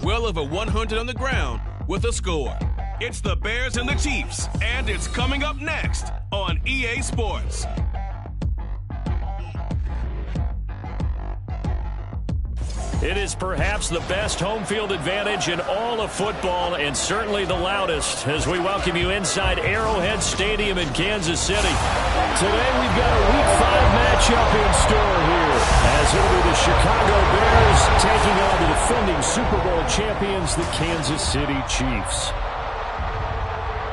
well over 100 on the ground with a score. It's the Bears and the Chiefs, and it's coming up next on EA Sports. It is perhaps the best home field advantage in all of football, and certainly the loudest, as we welcome you inside Arrowhead Stadium in Kansas City. Today we've got a Week 5 matchup in store here, as it'll be the Chicago Bears taking on the defending Super Bowl champions, the Kansas City Chiefs.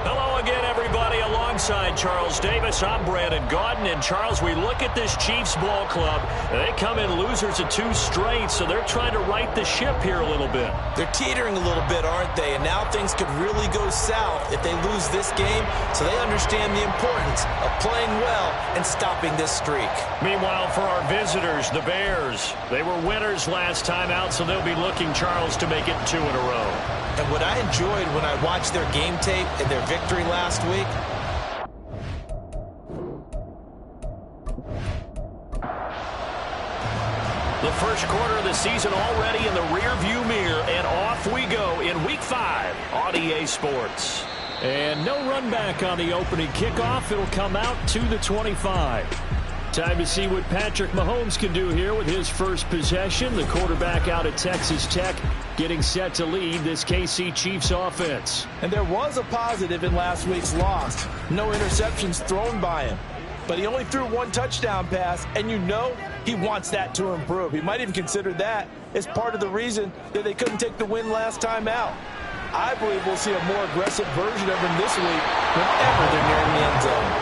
Hello again, everybody. Alongside Charles Davis, I'm Brandon Gaudin. And Charles, we look at this Chiefs ball club. They come in losers of 2 straight, so they're trying to right the ship here a little bit. They're teetering a little bit, aren't they? And now things could really go south if they lose this game. So they understand the importance of playing well and stopping this streak. Meanwhile, for our visitors, the Bears, they were winners last time out, so they'll be looking, Charles, to make it 2 in a row. And what I enjoyed when I watched their game tape and their victory last week, the first quarter of the season already in the rearview mirror, and off we go in Week 5 on EA Sports. And no run back on the opening kickoff. It'll come out to the 25. Time to see what Patrick Mahomes can do here with his first possession. The quarterback out at Texas Tech getting set to lead this KC Chiefs offense. and there was a positive in last week's loss. No interceptions thrown by him. But he only threw 1 touchdown pass, and you know he wants that to improve. He might even consider that as part of the reason that they couldn't take the win last time out. I believe we'll see a more aggressive version of him this week whenever they're nearing the end zone.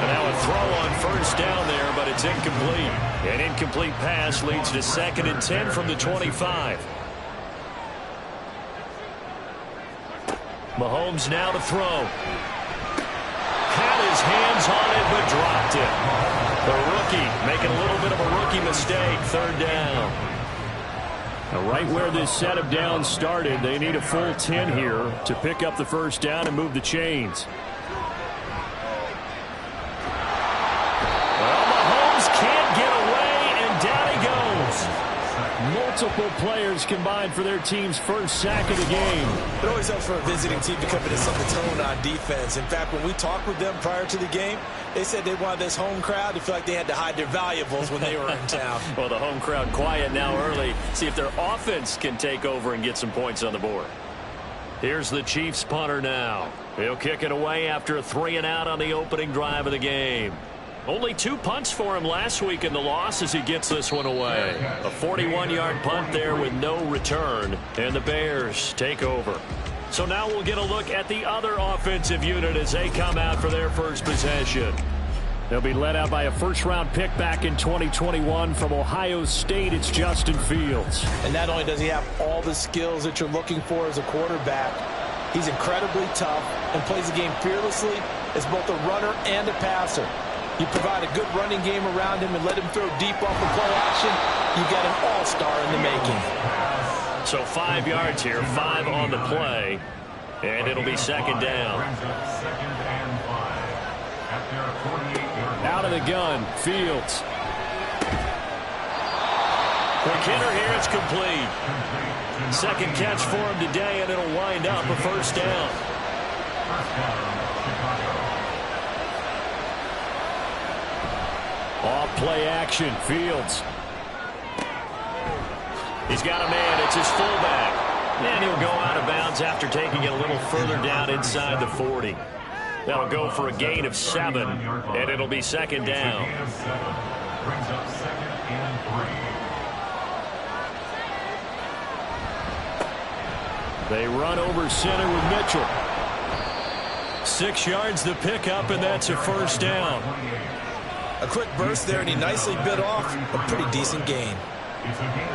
And now a throw on first down there, but it's incomplete. An incomplete pass leads to 2nd and 10 from the 25. Mahomes now to throw. Had his hands on it, but dropped it. The rookie making a little bit of a rookie mistake. 3rd down. Now right where this set of downs started, they need a full 10 here to pick up the first down and move the chains. Well, Mahomes can't get away, and down he goes. Multiple players combined for their team's first sack of the game. It always helps for a visiting team to come in and set the tone on defense. In fact, when we talked with them prior to the game, they said they wanted this home crowd to feel like they had to hide their valuables when they were in town. Well, the home crowd quiet now early. See if their offense can take over and get some points on the board. Here's the Chiefs punter now. He'll kick it away after a 3 and out on the opening drive of the game. Only 2 punts for him last week in the loss as he gets this one away. A 41-yard punt there with no return, and the Bears take over. So now we'll get a look at the other offensive unit as they come out for their first possession. They'll be led out by a first-round pick back in 2021 from Ohio State. It's Justin Fields. And not only does he have all the skills that you're looking for as a quarterback, he's incredibly tough and plays the game fearlessly as both a runner and a passer. You provide a good running game around him and let him throw deep off the play action, you got an all-star in the making. So 5 yards here, 5 on the play, and it'll be 2nd down. Out of the gun, Fields. Quick hitter here, it's complete. 2nd catch for him today, and it'll wind up a first down. Off play action, Fields. He's got a man, it's his fullback. And he'll go out of bounds after taking it a little further down inside the 40. That'll go for a gain of 7, and it'll be 2nd down. They run over center with Mitchell. 6 yards the pickup, and that's a first down. A quick burst there, and he nicely bit off a pretty decent gain.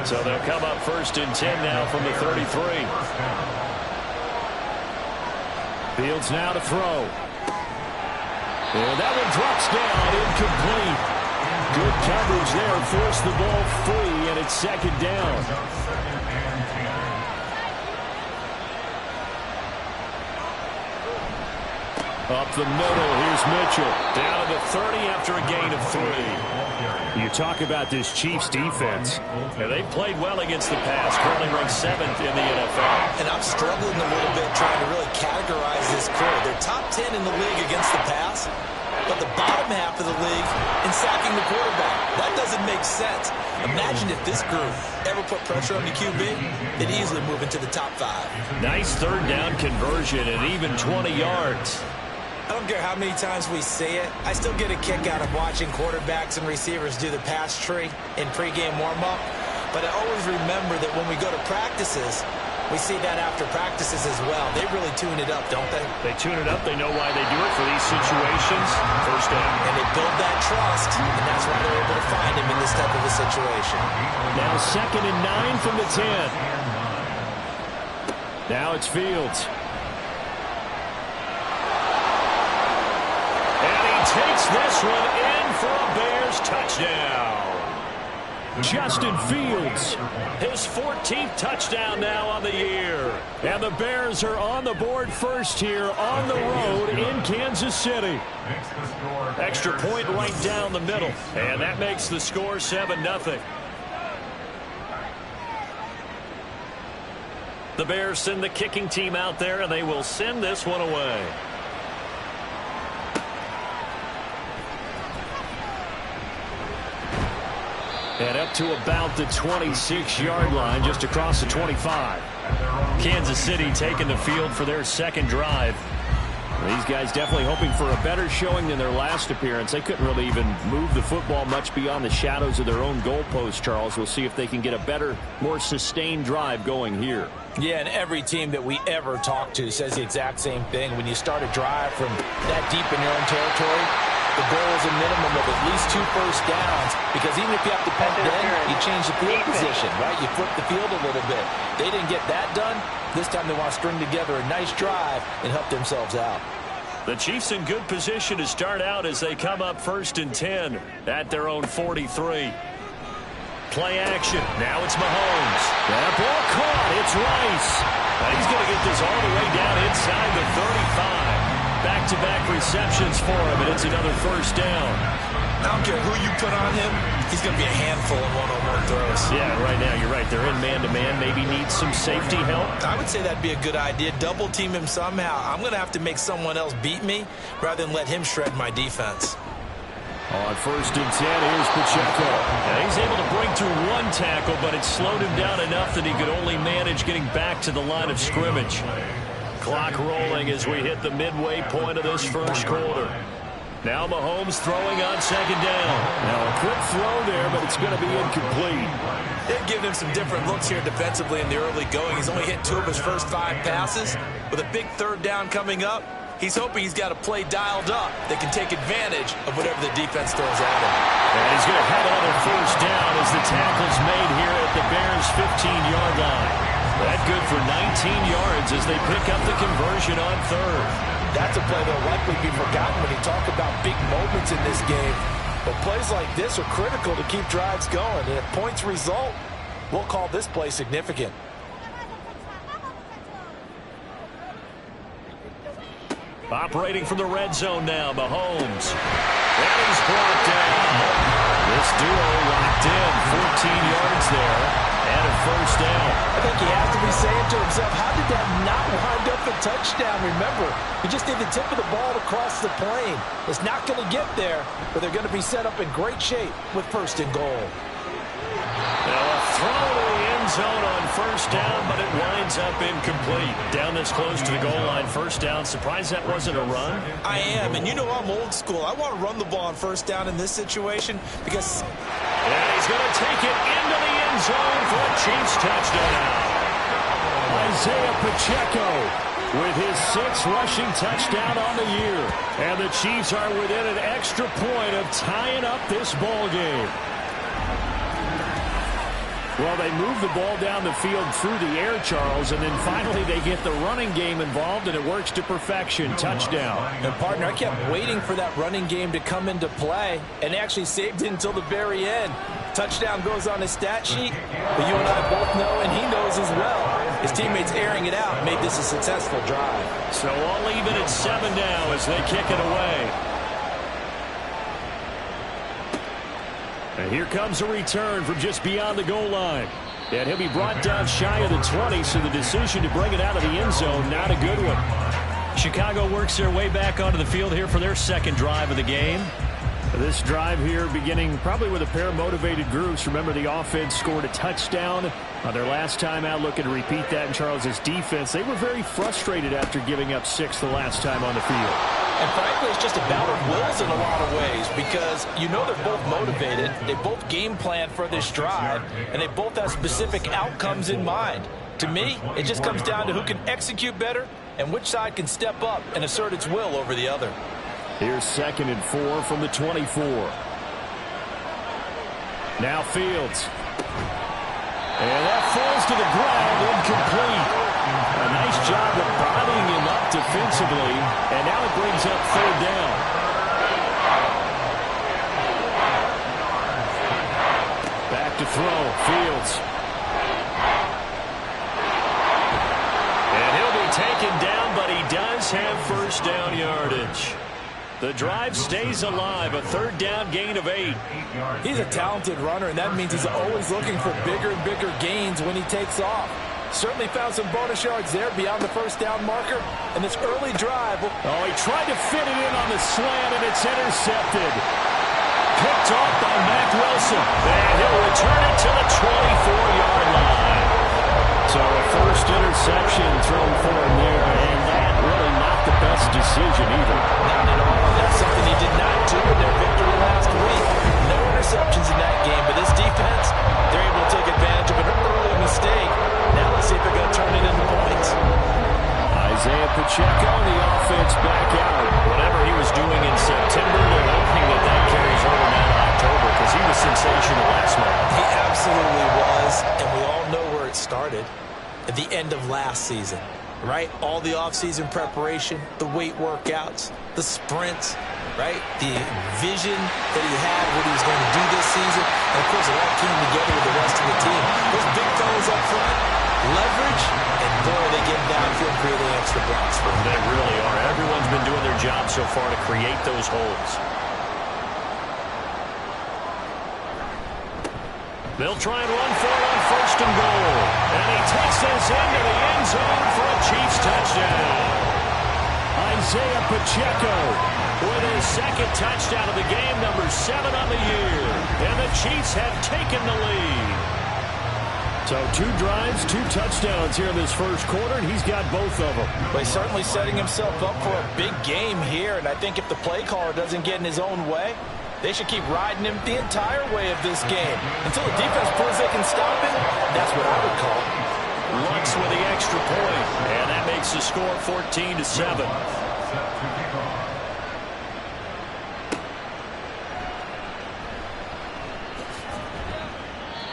So they'll come up 1st and 10 now from the 33. Fields now to throw. And that one drops down, incomplete. Good coverage there, forced the ball free, and it's 2nd down. Up the middle, here's Mitchell. Down to the 30 after a gain of 3. You talk about this Chiefs defense. Yeah, they've played well against the pass, currently ranked 7th in the NFL. And I'm struggling a little bit trying to really categorize this crew. They're top 10 in the league against the pass, but the bottom half of the league in sacking the quarterback. That doesn't make sense. Imagine if this group ever put pressure on the QB, they'd easily move into the top 5. Nice third down conversion and even 20 yards. I don't care how many times we see it. I still get a kick out of watching quarterbacks and receivers do the pass tree in pregame warm-up. But I always remember that when we go to practices, we see that after practices as well. They really tune it up, don't they? They tune it up. They know why they do it for these situations. First down. And they build that trust, and that's why they're able to find him in this type of a situation. Now 2nd and 9 from the 10. Now it's Fields. Takes this one in for a Bears touchdown. Justin Fields, his 14th touchdown now on the year. And the Bears are on the board first here on the road in Kansas City. Extra point right down the middle. And that makes the score 7-0. The Bears send the kicking team out there, and they will send this one away. And up to about the 26-yard line, just across the 25. Kansas City taking the field for their second drive. These guys definitely hoping for a better showing than their last appearance. They couldn't really even move the football much beyond the shadows of their own goalpost, Charles. We'll see if they can get a better, more sustained drive going here. Yeah, and every team that we ever talk to says the exact same thing. When you start a drive from that deep in your own territory, the goal is a minimum of at least 2 first downs, because even if you have to punt then, you change the field position, right? You flip the field a little bit. They didn't get that done. This time they want to string together a nice drive and help themselves out. The Chiefs in good position to start out as they come up 1st and 10 at their own 43. Play action. Now it's Mahomes. That ball caught. It's Rice. Now he's going to get this all the way down inside the 35. Back-to-back receptions for him, and it's another first down. I don't care who you put on him, he's going to be a handful of one-on-one throws. Yeah, right now you're right. They're in man-to-man. Maybe needs some safety help. I would say that'd be a good idea. Double team him somehow. I'm going to have to make someone else beat me rather than let him shred my defense. On 1st and 10, here's Pacheco. Now he's able to break through 1 tackle, but it slowed him down enough that he could only manage getting back to the line of scrimmage. Clock rolling as we hit the midway point of this first quarter. Now Mahomes throwing on 2nd down. Now a quick throw there, but it's going to be incomplete. They've given him some different looks here defensively in the early going. He's only hit 2 of his first 5 passes. With a big 3rd down coming up, he's hoping he's got a play dialed up that can take advantage of whatever the defense throws at him. And he's going to have another first down as the tackle's made here at the Bears' 15-yard line. That good for 19 yards as they pick up the conversion on 3rd. That's a play that'll likely be forgotten when you talk about big moments in this game. But plays like this are critical to keep drives going. And if points result, we'll call this play significant. Operating from the red zone now, Mahomes. And he's brought down. This duo locked in, 14 yards there, and a first down. I think he has to be saying to himself, how did that not wind up a touchdown? Remember, he just need the tip of the ball to cross the plane. It's not going to get there, but they're going to be set up in great shape with 1st and goal. Now a throw to the end zone on 1st down, but it winds up incomplete. Down this close to the goal line, 1st down. Surprised that wasn't a run? I am, and you know I'm old school. I want to run the ball on 1st down in this situation because... And he's going to take it into the end zone for a Chiefs touchdown. Isaiah Pacheco with his 6th rushing touchdown on the year. And the Chiefs are within an extra point of tying up this ball game. Well, they move the ball down the field through the air, Charles, and then finally they get the running game involved, and it works to perfection. Touchdown. And, partner, I kept waiting for that running game to come into play, and actually saved it until the very end. Touchdown goes on his stat sheet, but you and I both know, and he knows as well, his teammates airing it out made this a successful drive. So all even at 7 now as they kick it away. And here comes a return from just beyond the goal line. And he'll be brought down shy of the 20, so the decision to bring it out of the end zone, not a good one. Chicago works their way back onto the field here for their second drive of the game. This drive here beginning probably with a pair of motivated groups. Remember, the offense scored a touchdown on their last time out, looking to repeat that in Charles' defense. They were very frustrated after giving up 6 the last time on the field. And frankly, it's just a battle of wills in a lot of ways because you know they're both motivated. They both game plan for this drive, and they both have specific outcomes in mind. To me, it just comes down to who can execute better and which side can step up and assert its will over the other. Here's 2nd and 4 from the 24. Now Fields. And that falls to the ground, incomplete. A nice job of bodying him up defensively, and now it brings up 3rd down. Back to throw, Fields. And he'll be taken down, but he does have 1st down yardage. The drive stays alive, a 3rd down gain of 8. He's a talented runner, and that means he's always looking for bigger and bigger gains when he takes off. Certainly found some bonus yards there beyond the 1st down marker, and this early drive. Oh, he tried to fit it in on the slant, and it's intercepted. Picked off by Mack Wilson, and he'll return it to the 24-yard line. So a 1st interception thrown for him there, and that really not the best decision either. Not at all. That's something he did not do in their victory last week. No interceptions in that game, but this defense, they're able to take advantage of an early mistake. Now let's see if they're going to turn it into points. Isaiah Pacheco, the offense back out. Whatever he was doing in September, they're hoping that carries over now to October because he was sensational last month. He absolutely was, and we all know where it started. At the end of last season, right? All the offseason preparation, the weight workouts, the sprints, right? The vision that he had, what he was going to do this season. And, of course, it all came together with the rest of the team. Those big fellas up front, leverage, and, boy, they get downfield creating extra blocks for him. They really are. Everyone's been doing their job so far to create those holes. They'll try and run for it on 1st and goal. And he takes this into the end zone for a Chiefs touchdown. Isaiah Pacheco with his 2nd touchdown of the game, number 7 on the year. And the Chiefs have taken the lead. So 2 drives, 2 touchdowns here in this 1st quarter, and he's got both of them. But he's certainly setting himself up for a big game here, and I think if the play caller doesn't get in his own way, they should keep riding him the entire way of this game. Until the defense proves they can stop him, that's what I would call it. Lutz with the extra point, and that makes the score 14-7.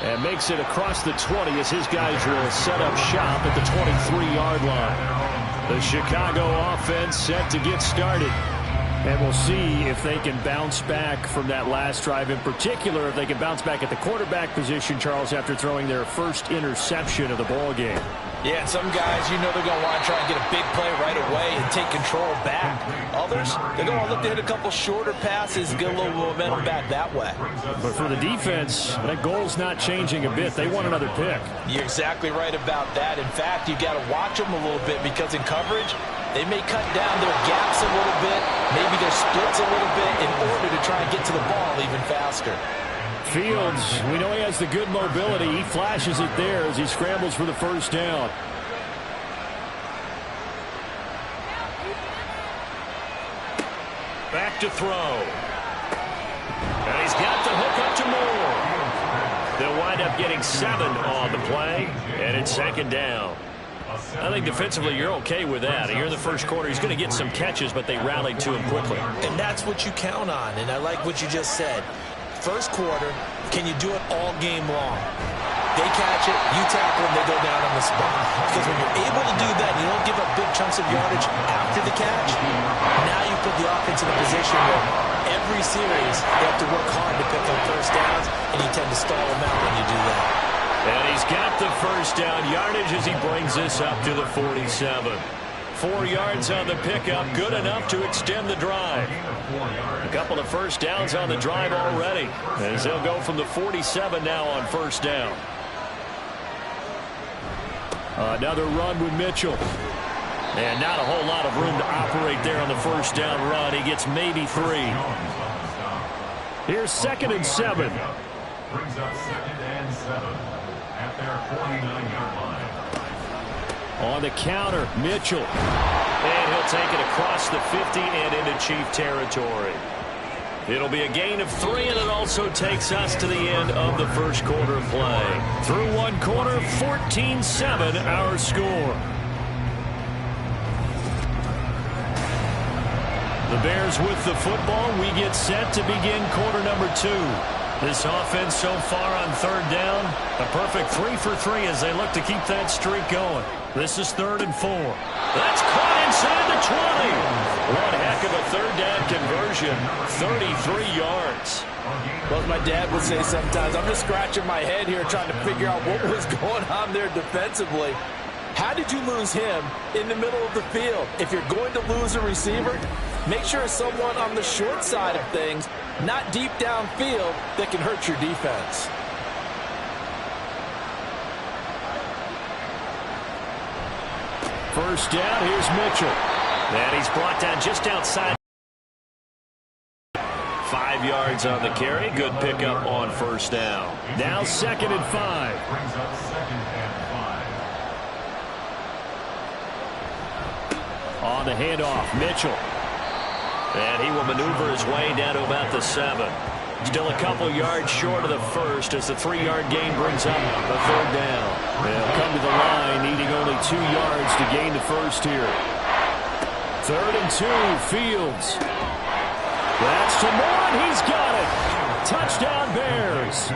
And makes it across the 20 as his guys will set up shop at the 23-yard line. The Chicago offense set to get started. And we'll see if they can bounce back from that last drive, in particular, if they can bounce back at the quarterback position, Charles, after throwing their 1st interception of the ball game. Yeah, and some guys, you know they're going to want to try and get a big play right away and take control back. Others, they're going to look to hit a couple shorter passes, get a little momentum back that way. But for the defense, that goal's not changing a bit. They want another pick. You're exactly right about that. In fact, you've got to watch them a little bit because in coverage, they may cut down their gaps a little bit, maybe their splits a little bit in order to try and get to the ball even faster. Fields, we know he has the good mobility. He flashes it there as he scrambles for the 1st down. Back to throw. And he's got the hook up to Moore. They'll wind up getting 7 on the play, and it's 2nd down. I think defensively you're okay with that. Here in the 1st quarter, he's going to get some catches, but they rallied to him quickly. And that's what you count on, and I like what you just said. 1st quarter, can you do it all game long? They catch it, you tackle them, they go down on the spot. Because when you're able to do that, you don't give up big chunks of yardage after the catch, now you put the offense in a position where every series they have to work hard to pick up 1st downs, and you tend to stall them out when you do that. And he's got the 1st down yardage as he brings this up to the 47. 4 yards on the pickup, good enough to extend the drive. A couple of first downs on the drive already, as they'll go from the 47 now on first down. Another run with Mitchell. And not a whole lot of room to operate there on the first down run. He gets maybe 3. Here's 2nd and 7. Brings up 2nd and 7 at their 49-yard line. On the counter, Mitchell. And he'll take it across the 50 and into Chief territory. It'll be a gain of 3, and it also takes us to the end of the first quarter play. Through one quarter, 14-7 our score. The Bears with the football. We get set to begin quarter number 2. This offense so far on 3rd down, a perfect 3 for 3 as they look to keep that streak going. This is 3rd and 4. That's caught inside the 20. One heck of a 3rd down conversion, 33 yards. Well, as my dad would say sometimes, I'm just scratching my head here trying to figure out what was going on there defensively. How did you lose him in the middle of the field? If you're going to lose a receiver, make sure it's someone on the short side of things, not deep downfield, that can hurt your defense. First down, here's Mitchell. And he's brought down just outside. 5 yards on the carry. Good pickup on first down. Now 2nd and 5. Brings up 2nd and 5. On the handoff, Mitchell. And he will maneuver his way down to about the 7. Still a couple yards short of the first as the 3-yard gain brings up a 3rd down. They'll come to the line needing only 2 yards to gain the first here. 3rd and 2, Fields. That's to Moore, and he's got it. Touchdown Bears.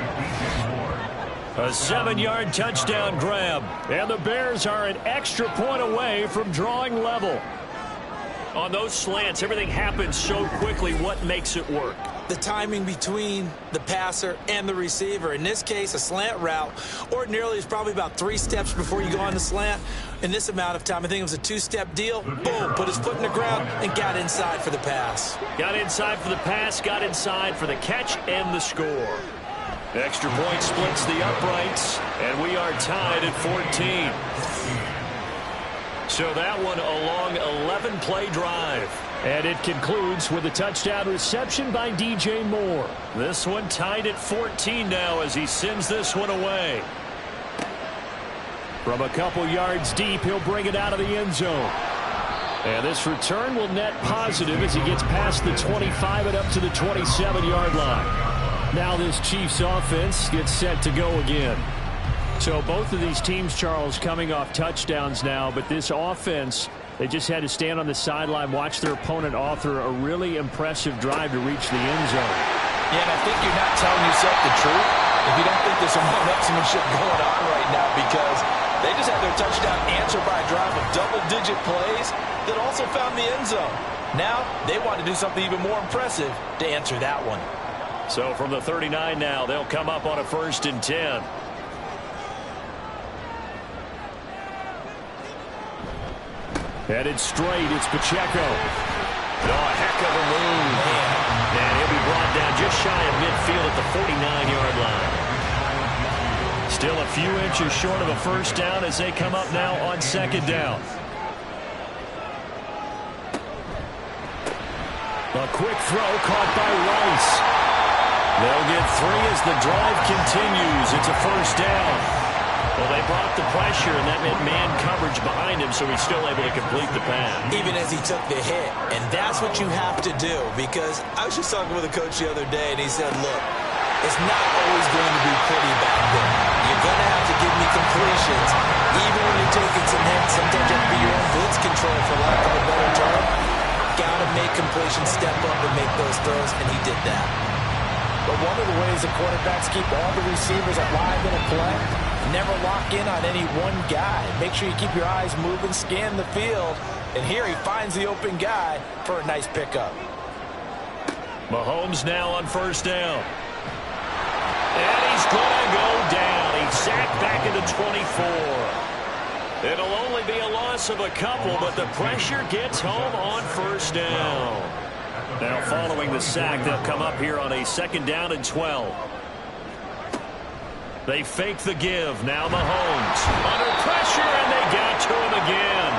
A 7-yard touchdown grab. And the Bears are an extra point away from drawing level. On those slants, everything happens so quickly. What makes it work? The timing between the passer and the receiver. In this case, a slant route ordinarily is probably about 3 steps before you go on the slant. In this amount of time, I think it was a 2-step deal. Boom, put his foot in the ground and got inside for the pass. Got inside for the pass, got inside for the catch and the score. Extra point splits the uprights, and we are tied at 14. So that one a long 11-play drive. And it concludes with a touchdown reception by DJ Moore. This one tied at 14 now as he sends this one away. From a couple yards deep, he'll bring it out of the end zone. And this return will net positive as he gets past the 25 and up to the 27-yard line. Now this Chiefs offense gets set to go again. So both of these teams, Charles, coming off touchdowns now, but this offense, they just had to stand on the sideline, watch their opponent author a really impressive drive to reach the end zone. Yeah, and I think you're not telling yourself the truth if you don't think there's some one-upsmanship going on right now, because they just had their touchdown answered by a drive of double-digit plays that also found the end zone. Now they want to do something even more impressive to answer that one. So from the 39 now, they'll come up on a 1st and 10. Headed straight, it's Pacheco. Oh, a heck of a move. And he'll be brought down just shy of midfield at the 49-yard line. Still a few inches short of a first down as they come up now on 2nd down. A quick throw caught by Rice. They'll get 3 as the drive continues. It's a first down. Well, they brought the pressure, and that meant man coverage behind him, so he's still able to complete the pass. Even as he took the hit. And that's what you have to do, because I was just talking with a coach the other day, and he said, look, it's not always going to be pretty back there. You're going to have to give me completions. Even when you're taking some hits, sometimes you have to be your own blitz control, for lack of a better term. Got to make completions, step up and make those throws, and he did that. But one of the ways the quarterbacks keep all the receivers alive in a play, never lock in on any one guy. Make sure you keep your eyes moving, scan the field, and here he finds the open guy for a nice pickup. Mahomes now on first down. And he's going to go down. He's sacked back into 24. It'll only be a loss of a couple, but the pressure gets home on first down. Now following the sack, they'll come up here on a 2nd down and 12. They fake the give. Now Mahomes under pressure, and they got to him again.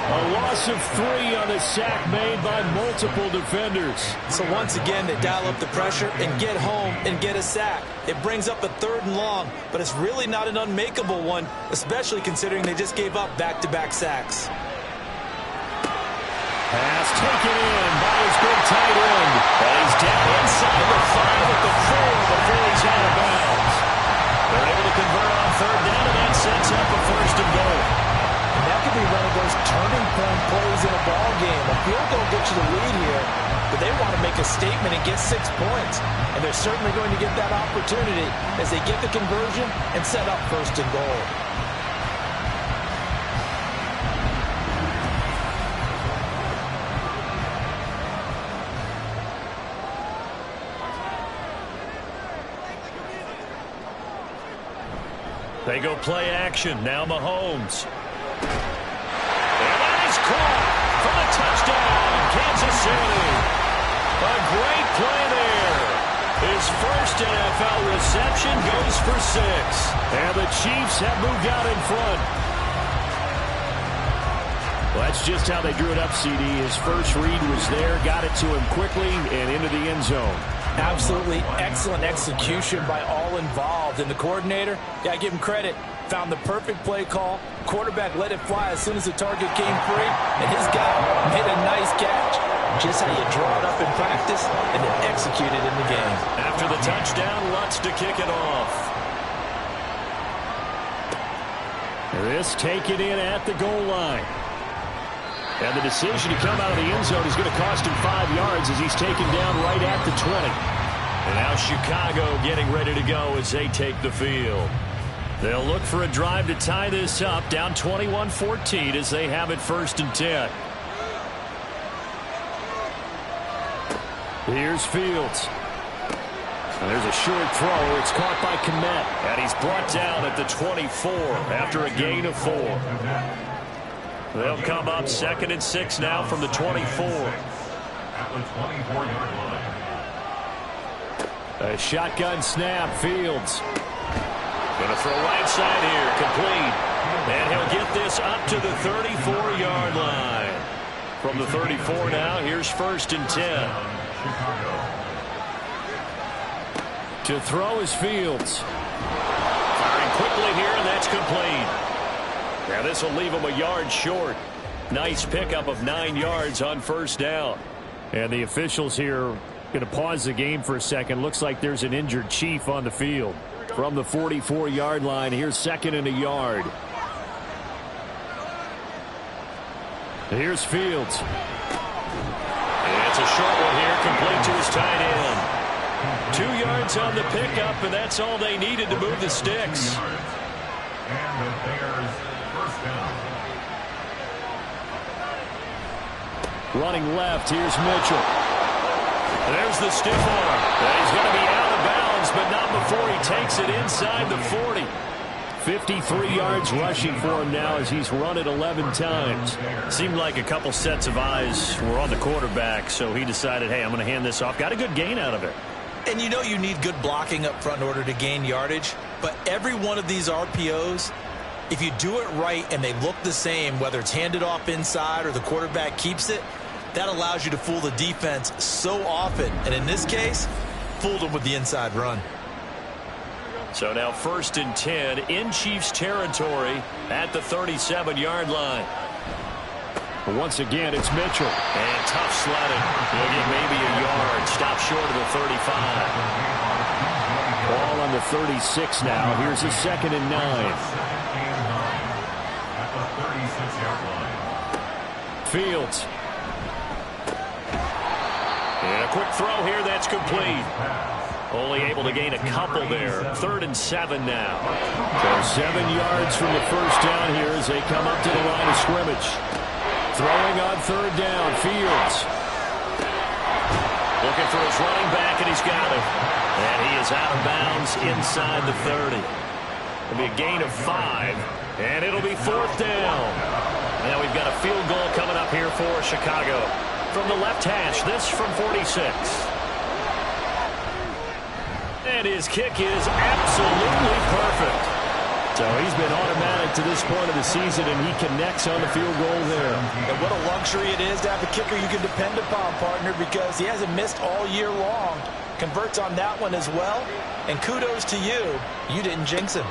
A loss of 3 on the sack made by multiple defenders. So once again, they dial up the pressure and get home and get a sack. It brings up a 3rd and long, but it's really not an unmakeable one, especially considering they just gave up back-to-back sacks. Pass taken in by his big tight end. And he's down inside the 5 at the 4 before he's out of bounds. They're able to convert on 3rd down, and that sets up a 1st and goal. And that could be one of those turning point plays in a ball game. A field goal gets you the lead here, but they want to make a statement and get 6 points. And they're certainly going to get that opportunity as they get the conversion and set up 1st and goal. They go play action. Now Mahomes. And that is caught for a touchdown, Kansas City. A great play there. His first NFL reception goes for 6. And the Chiefs have moved out in front. Well, that's just how they drew it up, CD. His first read was there, got it to him quickly, and into the end zone. Absolutely excellent execution by all involved. And the coordinator, got to give him credit, found the perfect play call. Quarterback let it fly as soon as the target came free, and his guy made a nice catch. Just how you draw it up in practice and then execute it in the game. After the touchdown, Lutz to kick it off. This taken in at the goal line. And the decision to come out of the end zone is going to cost him 5 yards as he's taken down right at the 20. And now Chicago getting ready to go as they take the field. They'll look for a drive to tie this up, down 21-14 as they have it 1st and 10. Here's Fields. And there's a short throw. It's caught by Kmet. And he's brought down at the 24 after a gain of 4. They'll come up 2nd and 6 now from the 24. At the 24-yard line. A shotgun snap. Fields. Going to throw right side here. Complete. And he'll get this up to the 34-yard line. From the 34 now, here's 1st and 10. To throw is Fields. Firing quickly here, and that's complete. Now this will leave him a yard short. Nice pickup of 9 yards on 1st down. And the officials here going to pause the game for a second. Looks like there's an injured Chief on the field. From the 44-yard line, here's 2nd and a yard. Here's Fields. And it's a short one here, complete to his tight end. 2 yards on the pickup, and that's all they needed to move the sticks. And the Bears first down. Running left, here's Mitchell. There's the stiff arm. And he's going to be out of bounds, but not before he takes it inside the 40. 53 yards rushing for him now as he's run it 11 times. Seemed like a couple sets of eyes were on the quarterback, so he decided, hey, I'm going to hand this off. Got a good gain out of it. And you know you need good blocking up front in order to gain yardage, but every one of these RPOs, if you do it right and they look the same, whether it's handed off inside or the quarterback keeps it, that allows you to fool the defense so often. And in this case, fooled them with the inside run. So now 1st and 10 in Chiefs territory at the 37-yard line. Once again, it's Mitchell. And tough sledding. He'll get maybe a yard. Stop short of the 35. Ball on the 36 now. Here's a 2nd and 9. At the 36-yard line. Fields. And a quick throw here. That's complete. Only able to gain a couple there. 3rd and 7 now. So 7 yards from the first down here as they come up to the line of scrimmage. Throwing on 3rd down, Fields. Looking for his running back, and he's got it. And he is out of bounds inside the 30. It'll be a gain of 5, and it'll be 4th down. Now we've got a field goal coming up here for Chicago. From the left hash, this from 46. And his kick is absolutely perfect. So he's been automatic to this point of the season, and he connects on the field goal there. And what a luxury it is to have a kicker you can depend upon, partner, because he hasn't missed all year long. Converts on that one as well. And kudos to you. You didn't jinx him.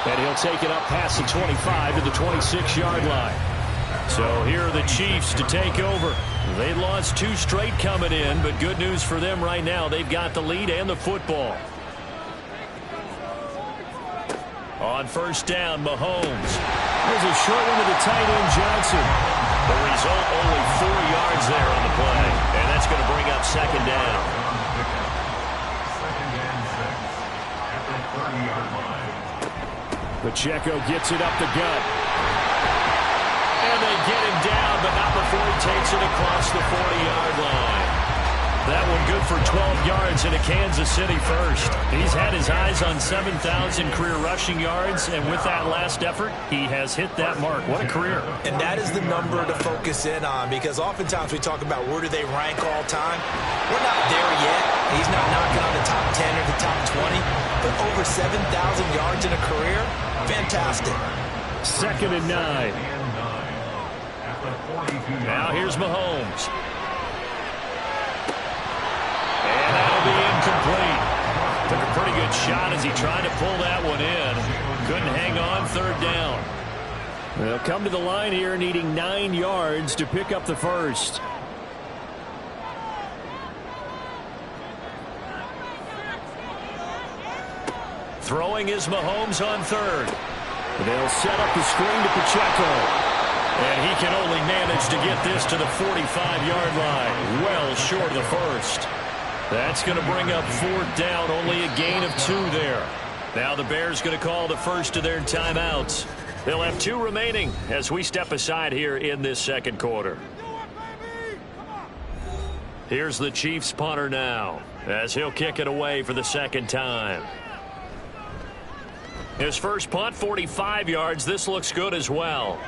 And he'll take it up past the 25 to the 26-yard line. So here are the Chiefs to take over. They lost 2 straight coming in, but good news for them right now. They've got the lead and the football. On first down, Mahomes. There's a short one to the tight end, Johnson. The result, only 4 yards there on the play. And that's going to bring up second down. Second and 6 at the 30-yard line. Pacheco gets it up the gut. And they get him down, but not before he takes it across the 40-yard line. That one good for 12 yards into Kansas City first. He's had his eyes on 7,000 career rushing yards, and with that last effort, he has hit that mark. What a career. And that is the number to focus in on, because oftentimes we talk about where do they rank all time. We're not there yet. He's not knocking on the top 10 or the top 20, but over 7,000 yards in a career, fantastic. Second and 9. Now here's Mahomes. And that'll be incomplete. Took a pretty good shot as he tried to pull that one in. Couldn't hang on, third down. They'll come to the line here needing 9 yards to pick up the first. Throwing is Mahomes on third. They'll set up the screen to Pacheco. And he can only manage to get this to the 45-yard line. Well short of the first. That's going to bring up 4th down. Only a gain of 2 there. Now the Bears going to call the first of their timeouts. They'll have 2 remaining as we step aside here in this second quarter. Here's the Chiefs punter now as he'll kick it away for the second time. His first punt, 45 yards. This looks good as well.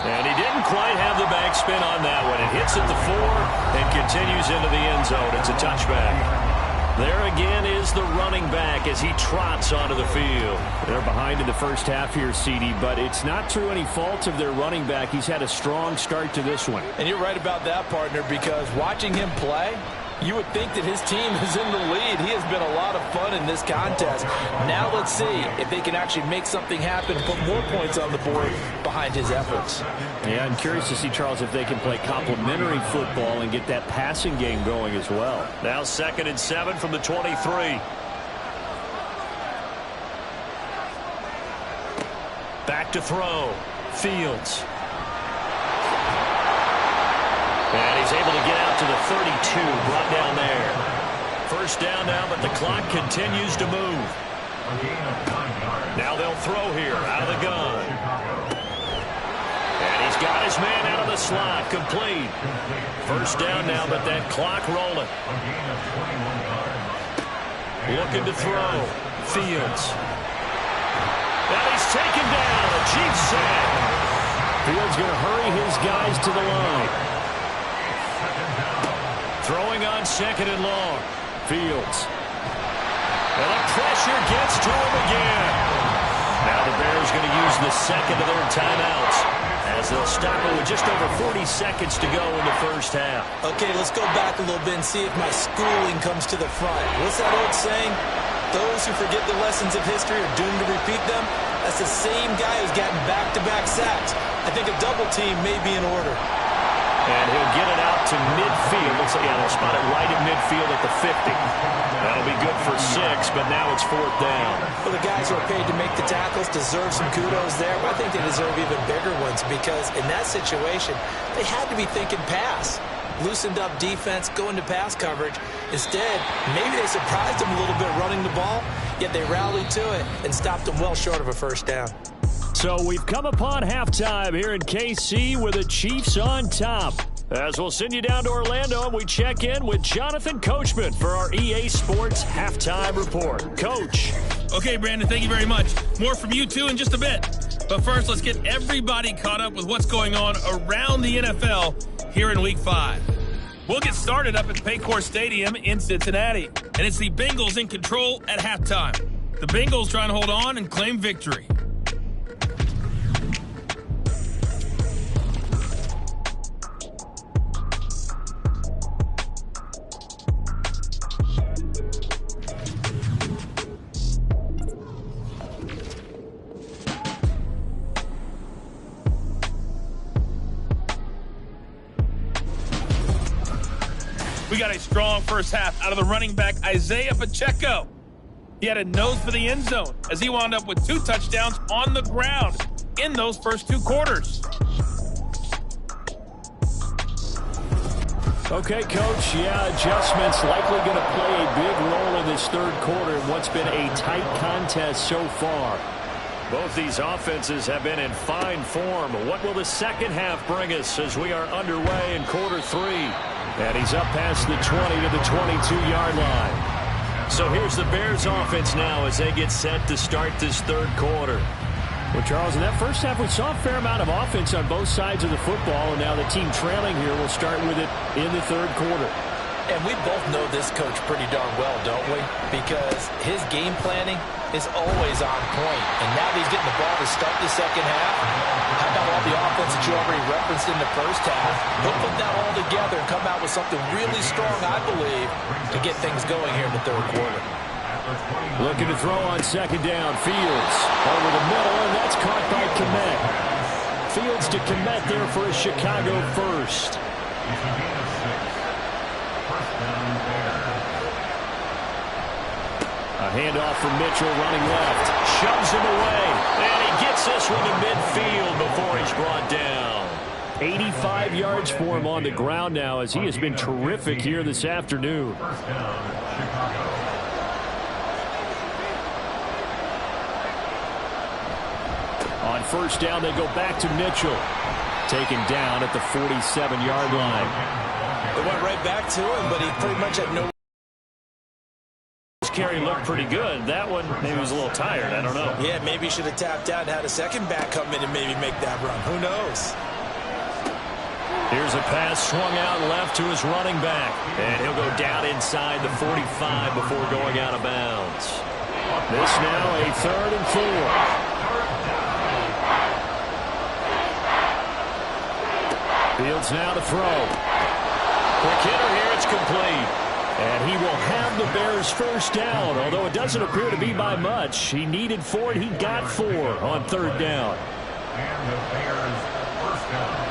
And he didn't quite have the backspin on that one. It hits at the 4 and continues into the end zone. It's a touchback. There again is the running back as he trots onto the field. They're behind in the first half here, CD, but it's not through any fault of their running back. He's had a strong start to this one. And you're right about that, partner, because watching him play, you would think that his team is in the lead. He has been a lot of fun in this contest. Now let's see if they can actually make something happen, put more points on the board behind his efforts. Yeah, I'm curious to see, Charles, if they can play complementary football and get that passing game going as well. Now 2nd and 7 from the 23. Back to throw. Fields. And he's able to get out to the 32, brought down there. First down now, but the clock continues to move. Now they'll throw here out of the gun. And he's got his man out of the slot, complete. First down now, but that clock rolling. Looking to throw. Fields. And he's taken down. A Chiefs sack. Fields going to hurry his guys to the line. Throwing on 2nd and long. Fields. And the pressure gets to him again. Now the Bears going to use the second of their timeouts as they'll stop it with just over 40 seconds to go in the first half. Okay, let's go back a little bit and see if my schooling comes to the front. What's that old saying? Those who forget the lessons of history are doomed to repeat them. That's the same guy who's gotten back-to-back sacks. I think a double team may be in order. And he'll get it out to midfield. Looks like they'll spot it right at midfield at the 50. That'll be good for 6, but now it's 4th down. Well, the guys who are paid to make the tackles deserve some kudos there, but I think they deserve even bigger ones because in that situation, they had to be thinking pass. Loosened up defense, going to pass coverage. Instead, maybe they surprised them a little bit running the ball, yet they rallied to it and stopped them well short of a first down. So we've come upon halftime here in KC with the Chiefs on top. As we'll send you down to Orlando, and we check in with Jonathan Coachman for our EA Sports Halftime Report. Coach. Okay, Brandon, thank you very much. More from you, too, in just a bit. But first, let's get everybody caught up with what's going on around the NFL here in Week 5. We'll get started up at Paycor Stadium in Cincinnati. And it's the Bengals in control at halftime. The Bengals trying to hold on and claim victory. We got a strong first half out of the running back, Isaiah Pacheco. He had a nose for the end zone as he wound up with 2 touchdowns on the ground in those first 2 quarters. Okay, Coach, adjustments likely going to play a big role in this third quarter in what's been a tight contest so far. Both these offenses have been in fine form. What will the second half bring us as we are underway in quarter 3? And he's up past the 20 to the 22-yard line. So here's the Bears offense now as they get set to start this third quarter. Well, Charles, in that first half, we saw a fair amount of offense on both sides of the football, and now the team trailing here will start with it in the third quarter. And we both know this coach pretty darn well, don't we? Because his game planning is always on point. And now that he's getting the ball to start the second half, how about all the offense that you already referenced in the first half? He'll put that all together and come out with something really strong, I believe, to get things going here in the third quarter. Looking to throw on second down. Fields over the middle, and that's caught by Kmet. Fields to Kmet there for a Chicago first. A handoff from Mitchell running left. Shoves him away. And he gets this one to midfield before he's brought down. 85 yards for him on the ground now as he has been terrific here this afternoon. First down, Chicago. On first down, they go back to Mitchell. Taken down at the 47-yard line. It went right back to him, but he pretty much had no... This carry looked pretty good. That one maybe was a little tired. I don't know. Yeah, maybe he should have tapped out and had a second back come in and maybe make that run. Who knows? Here's a pass swung out left to his running back. And he'll go down inside the 45 before going out of bounds. This now a 3rd and 4. Fields now to throw. Quick hitter here, it's complete. And he will have the Bears first down, although it doesn't appear to be by much. He needed 4, and he got 4 on 3rd down. And the Bears first down.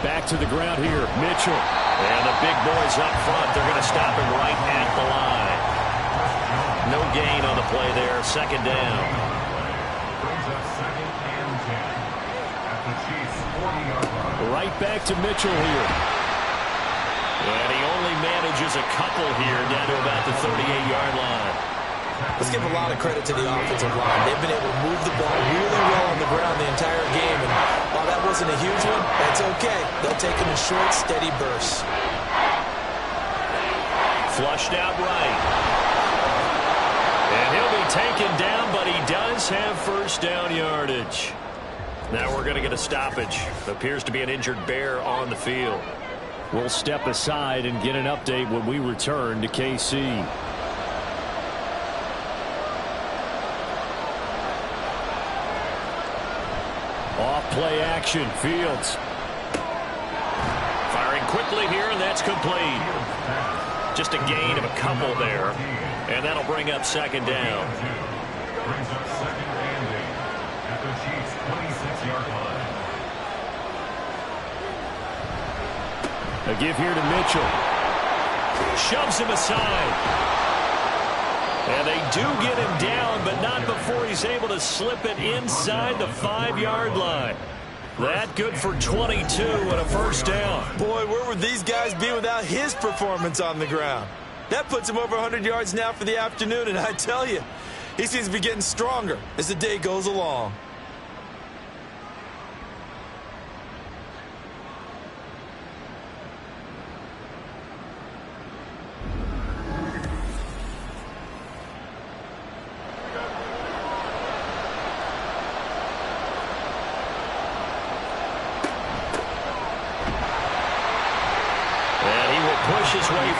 Back to the ground here, Mitchell. And the big boys up front, they're going to stop him right at the line. No gain on the play there, second down. Right back to Mitchell here. And he only manages a couple here down to about the 38-yard line. Let's give a lot of credit to the offensive line. They've been able to move the ball really well on the ground the entire game. And while that wasn't a huge one, that's okay. They'll take them in short, steady bursts. Flushed out right. And he'll be taken down, but he does have first down yardage. Now we're going to get a stoppage. Appears to be an injured Bear on the field. We'll step aside and get an update when we return to KC. Off play action. Fields. Firing quickly here, and that's complete. Just a gain of a couple there. And that'll bring up second down. Brings up second and 8 at the Chiefs' 26-yard line. A give here to Mitchell. Shoves him aside. And they do get him down, but not before he's able to slip it inside the 5-yard line. That good for 22 and a first down. Boy, where would these guys be without his performance on the ground? That puts him over 100 yards now for the afternoon, and I tell you, he seems to be getting stronger as the day goes along.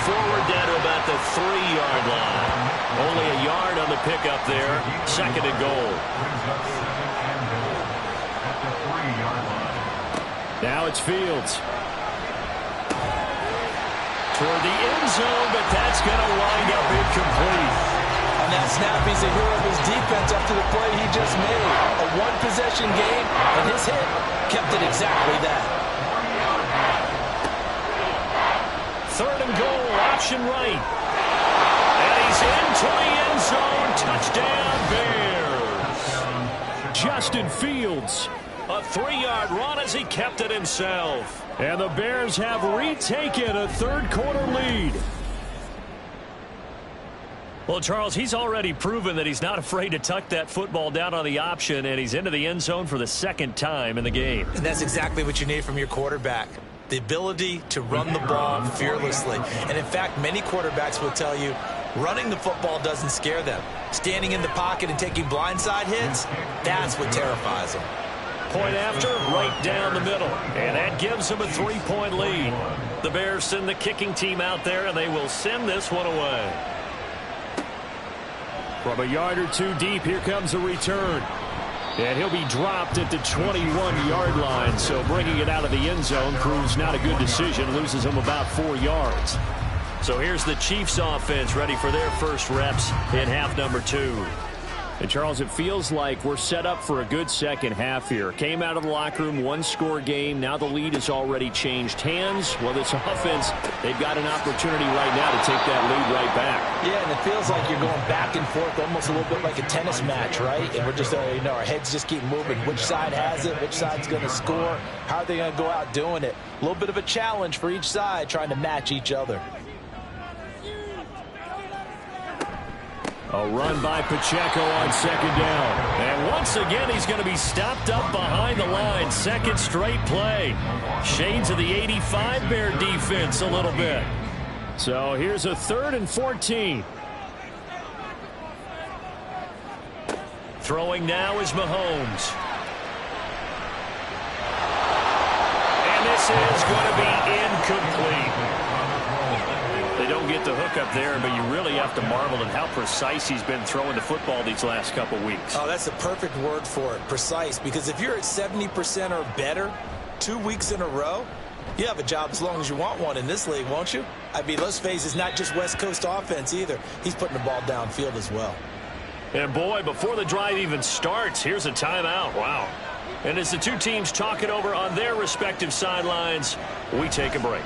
forward down to about the 3-yard line. Only a yard on the pickup there. 2nd and goal. Now it's Fields. Toward the end zone, but that's going to wind up incomplete. On that snap, he's a hero of his defense after the play he just made. A one-possession game, and his hit kept it exactly that. 3rd and goal, option right. And he's into the end zone. Touchdown, Bears. Justin Fields. A 3-yard run as he kept it himself. And the Bears have retaken a third-quarter lead. Well, Charles, he's already proven that he's not afraid to tuck that football down on the option, and he's into the end zone for the 2nd time in the game. And that's exactly what you need from your quarterback. The ability to run the ball fearlessly. And in fact, many quarterbacks will tell you running the football doesn't scare them. Standing in the pocket and taking blindside hits, that's what terrifies them. Point after, right down the middle. And that gives them a 3-point lead. The Bears send the kicking team out there, and they will send this one away. From a yard or two deep, here comes a return. And he'll be dropped at the 21-yard line. So bringing it out of the end zone proves not a good decision. Loses him about 4 yards. So here's the Chiefs offense ready for their first reps in half number 2. And, Charles, it feels like we're set up for a good second half here. Came out of the locker room, 1-score game. Now the lead has already changed hands. Well, this offense, they've got an opportunity right now to take that lead right back. Yeah, and it feels like you're going back and forth, almost a little bit like a tennis match, right? And we're just, our heads just keep moving. Which side has it? Which side's going to score? How are they going to go out doing it? A little bit of a challenge for each side, trying to match each other. A run by Pacheco on 2nd down. And once again, he's going to be stopped up behind the line. 2nd straight play. Shades of the 85 Bear defense a little bit. So here's a 3rd and 14. Throwing now is Mahomes. And this is going to be incomplete. They don't get the hook up there, but you really have to marvel at how precise he's been throwing the football these last couple weeks. Oh, that's the perfect word for it, precise, because if you're at 70% or better 2 weeks in a row, you have a job as long as you want one in this league, won't you? I mean, let's face it, it's not just West Coast offense either. He's putting the ball downfield as well. And, boy, before the drive even starts, here's a timeout. Wow. And as the two teams talk it over on their respective sidelines, we take a break.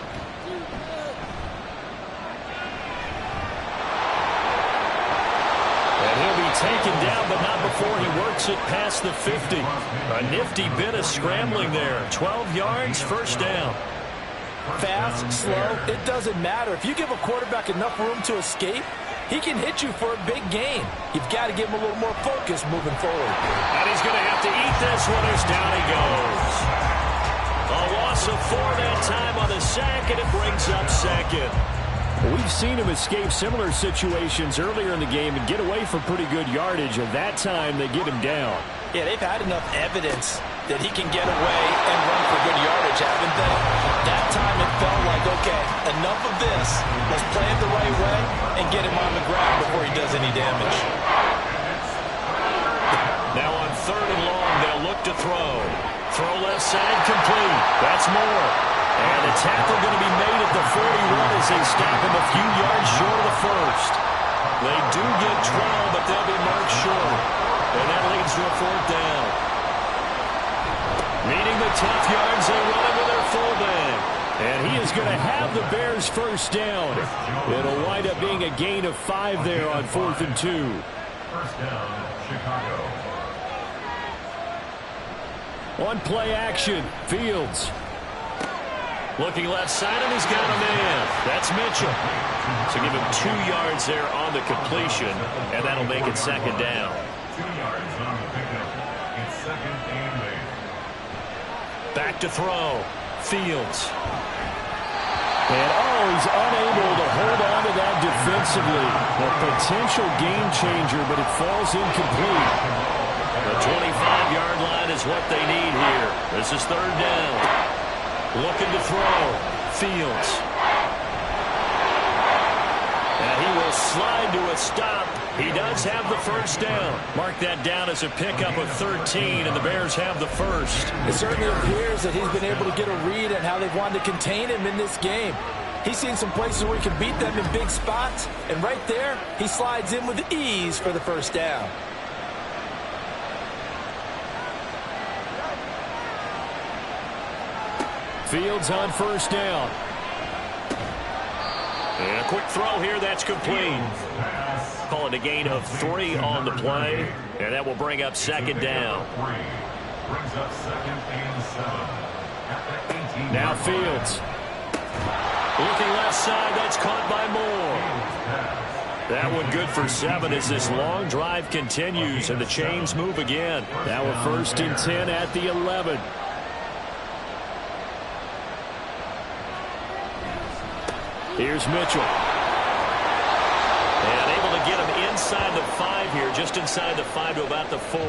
Taken down, but not before he works it past the 50. A nifty bit of scrambling there. 12 yards, 1st down. Fast, slow, it doesn't matter. If you give a quarterback enough room to escape, he can hit you for a big gain. You've got to give him a little more focus moving forward. And he's going to have to eat this one as down he goes. A loss of 4 that time on the sack, and it brings up 2nd. We've seen him escape similar situations earlier in the game and get away from pretty good yardage, and that time they get him down. Yeah, they've had enough evidence that he can get away and run for good yardage, haven't they? That time it felt like, okay, enough of this. Let's play it the right way and get him on the ground before he does any damage. Now on 3rd and long, they'll look to throw. Throw left side complete. That's more. And the tackle going to be made at the 41 as they stop him a few yards short of the 1st. They do get 12, but they'll be marked short. And that leads to a 4th down. Needing the tough yards, they run it with their fullback. And he is going to have the Bears' 1st down. It'll wind up being a gain of 5 there on 4th and 2. 1st down, Chicago. On play action, Fields. Looking left side, and he's got a man. That's Mitchell. So give him 2 yards there on the completion, and that'll make it 2nd down. 2 yards on the pickup. It's 2nd and 8. Back to throw. Fields. And, he's unable to hold on to that defensively. A potential game changer, but it falls incomplete. The 25-yard line is what they need here. This is 3rd down. Looking to throw. Fields. will slide to a stop. He does have the first down. Mark that down as a pickup of 13, and the Bears have the first. It certainly appears that he's been able to get a read on how they've wanted to contain him in this game. He's seen some places where he can beat them in big spots, and right there, he slides in with ease for the first down. Fields on first down. And a quick throw here, that's complete. Call it a gain of 3 on the play, and that will bring up second down. Brings up 2nd and 7 at the 18. Now Fields. Looking left side, that's caught by Moore. That one good for 7 as this long drive continues and the chains move again. Now we're 1st and 10 at the 11. Here's Mitchell. And able to get him inside the 5 here, just inside the 5 to about the 4.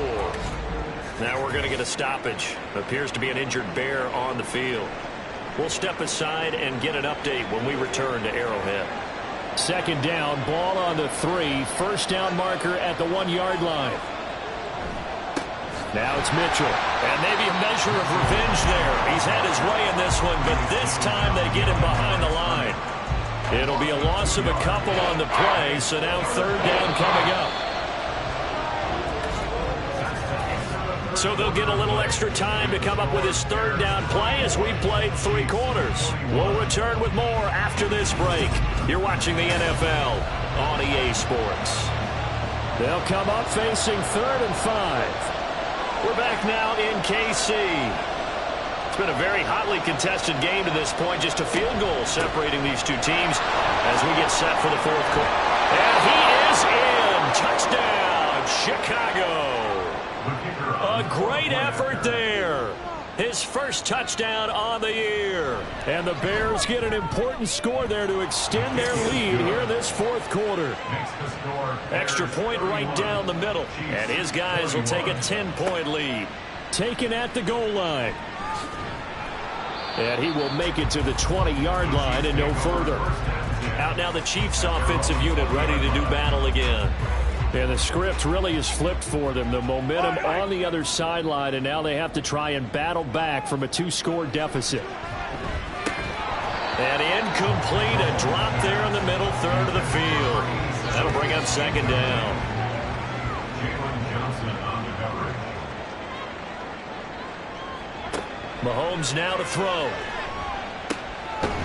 Now we're going to get a stoppage. Appears to be an injured Bear on the field. We'll step aside and get an update when we return to Arrowhead. Second down, ball on the 3. First down marker at the 1-yard line. Now it's Mitchell. And maybe a measure of revenge there. He's had his way in this one, but this time they get him behind the line. It'll be a loss of a couple on the play, so now third down coming up. So they'll get a little extra time to come up with his third down play as we played 3 quarters. We'll return with more after this break. You're watching the NFL on EA Sports. They'll come up facing 3rd and 5. We're back now in KC. It's been a very hotly contested game to this point. Just a field goal separating these two teams as we get set for the 4th quarter. And he is in. Touchdown, Chicago. A great effort there. His first touchdown on the year. And the Bears get an important score there to extend their lead here in this 4th quarter. Extra point right down the middle. And his guys will take a 10-point lead. Taken at the goal line. And he will make it to the 20-yard line and no further. Out now the Chiefs offensive unit ready to do battle again. And the script really is flipped for them. The momentum on the other sideline, and now they have to try and battle back from a 2-score deficit. And incomplete, a drop there in the middle third of the field. That'll bring up second down. Mahomes now to throw.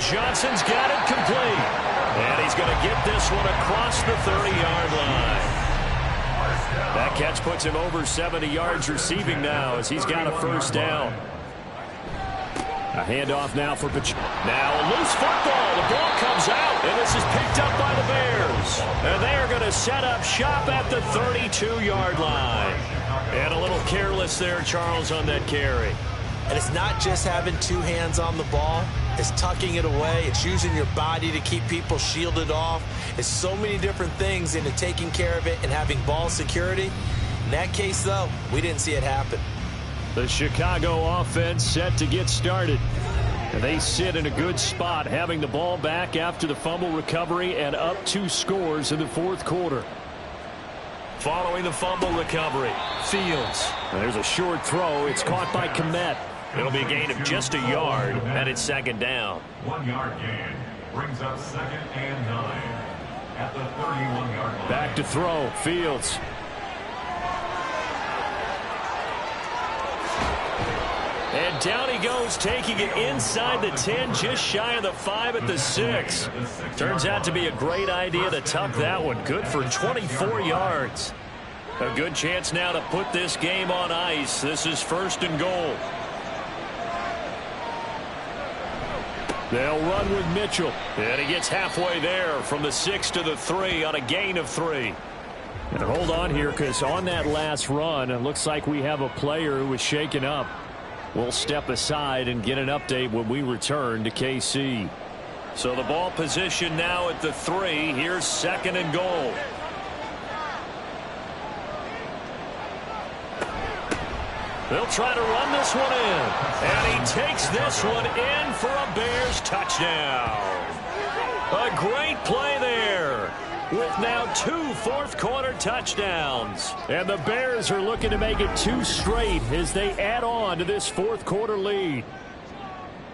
Johnson's got it complete. And he's going to get this one across the 30-yard line. That catch puts him over 70 yards receiving now as he's got a first down. A handoff now for Pacheco. Now a loose football. The ball comes out, and this is picked up by the Bears. And they are going to set up shop at the 32-yard line. And a little careless there, Charles, on that carry. And it's not just having 2 hands on the ball. It's tucking it away. It's using your body to keep people shielded off. It's so many different things into taking care of it and having ball security. In that case, though, we didn't see it happen. The Chicago offense set to get started. And they sit in a good spot, having the ball back after the fumble recovery and up 2 scores in the 4th quarter. Following the fumble recovery, Fields. There's a short throw. It's caught by Kmet. It'll be a gain of just a yard, and it's second down. 1-yard gain brings up 2nd and 9 at the 31-yard line. Back to throw, Fields. And down he goes, taking it inside the 10, just shy of the 5 at the 6. Turns out to be a great idea to tuck that one. Good for 24 yards. A good chance now to put this game on ice. This is 1st and goal. They'll run with Mitchell. And he gets halfway there from the 6 to the 3 on a gain of 3. And hold on here, because on that last run, it looks like we have a player who was shaken up. We'll step aside and get an update when we return to KC. So the ball position now at the 3. Here's 2nd and goal. They'll try to run this one in. And he takes this one in for a Bears touchdown. A great play there. with now 2 fourth-quarter touchdowns. And the Bears are looking to make it 2 straight as they add on to this fourth-quarter lead.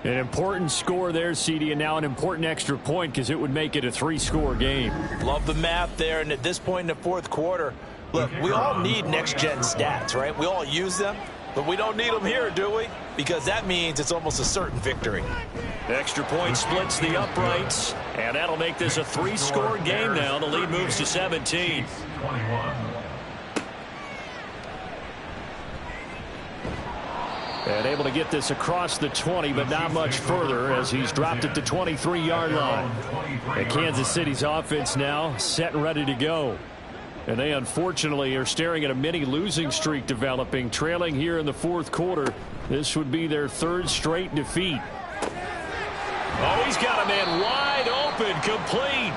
An important score there, CD, and now an important extra point because it would make it a 3-score game. Love the math there, and at this point in the fourth quarter, look, we all need next-gen stats, right? We all use them, but we don't need them here, do we? Because that means it's almost a certain victory. Extra point splits the uprights, and that'll make this a 3-score game now. The lead moves to 17. 21. And able to get this across the 20, but not much further as he's dropped it to 23-yard line. And Kansas City's offense now set and ready to go. And they unfortunately are staring at a mini losing streak developing, trailing here in the fourth quarter. This would be their 3rd straight defeat. Oh, he's got a man wide open, complete.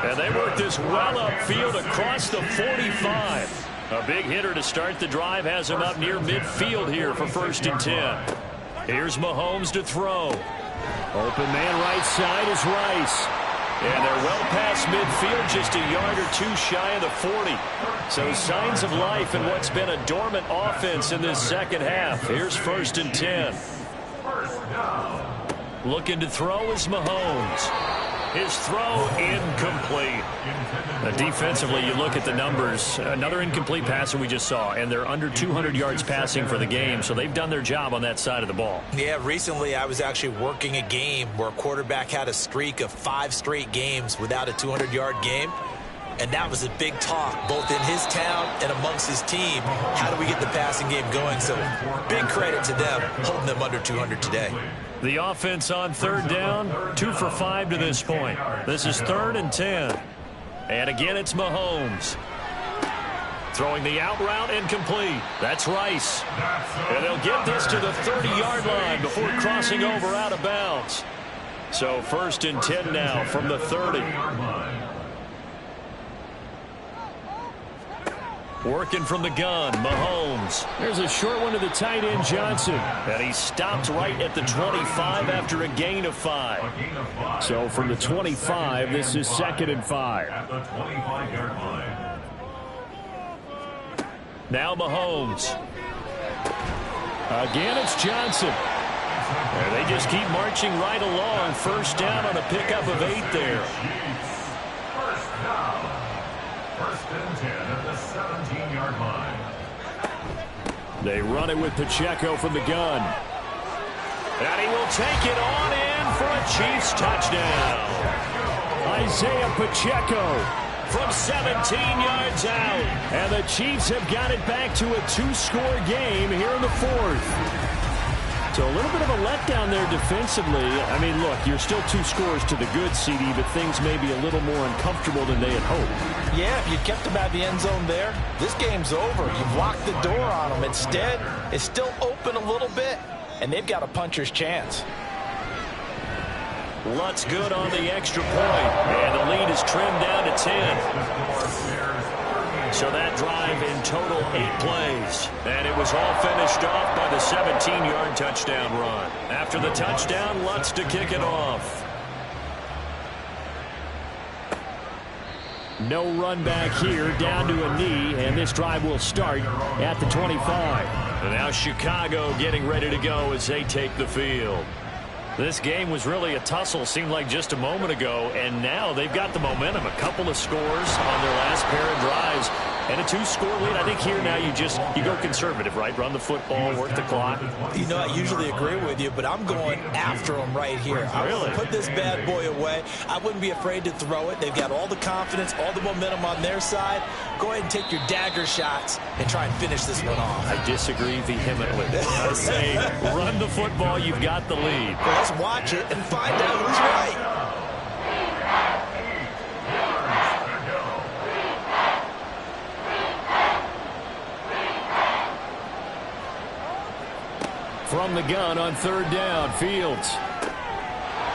And they work this well upfield across the 45. A big hitter to start the drive has him up near midfield here for 1st and 10. Here's Mahomes to throw. Open man right side is Rice. And they're well past midfield, just a yard or 2 shy of the 40. So signs of life in what's been a dormant offense in this second half. Here's 1st and 10. Looking to throw is Mahomes. His throw incomplete. Defensively, you look at the numbers. Another incomplete pass that we just saw, and they're under 200 yards passing for the game, so they've done their job on that side of the ball. Yeah, recently I was actually working a game where a quarterback had a streak of 5 straight games without a 200-yard game. And that was a big talk, both in his town and amongst his team. How do we get the passing game going? So big credit to them, holding them under 200 today. The offense on 3rd down, 2 for 5 to this point. This is 3rd and 10. And again, it's Mahomes. Throwing the out route incomplete. That's Rice. And they'll get this to the 30-yard line before crossing over out of bounds. So 1st and 10 now from the 30. Working from the gun, Mahomes. There's a short one to the tight end, Johnson. And he stopped right at the 25 after a gain of 5. So from the 25, this is 2nd and 5. At the 25-yard line. Now Mahomes. Again, it's Johnson. And they just keep marching right along. 1st down on a pickup of 8 there. 1st down. 1st and 10 at the 17-yard line. They run it with Pacheco from the gun. And he will take it on in for a Chiefs touchdown. Isaiah Pacheco from 17 yards out. And the Chiefs have got it back to a 2-score game here in the 4th. So a little bit of a letdown there defensively. I mean, look, you're still 2 scores to the good, CD, but things may be a little more uncomfortable than they had hoped. Yeah, if you kept them at the end zone there, this game's over. You've locked the door on them. Instead, it's still open a little bit, and they've got a puncher's chance. Lutz good on the extra point, and the lead is trimmed down to 10. So that drive in total 8 plays. And it was all finished off by the 17-yard touchdown run. After the touchdown, Lutz to kick it off. No run back here, down to a knee, and this drive will start at the 25. And now Chicago getting ready to go as they take the field. This game was really a tussle, seemed like just a moment ago, and now they've got the momentum. A couple of scores on their last pair of drives, and a 2-score lead. I think here now you go conservative, right? Run the football, work the clock. You know, I usually agree with you, but I'm going after them right here. I will put this bad boy away. I wouldn't be afraid to throw it. They've got all the confidence, all the momentum on their side. Go ahead and take your dagger shots and try and finish this one off. I disagree vehemently. I say run the football. You've got the lead. Well, let's watch it and find out who's right. From the gun on 3rd down, Fields.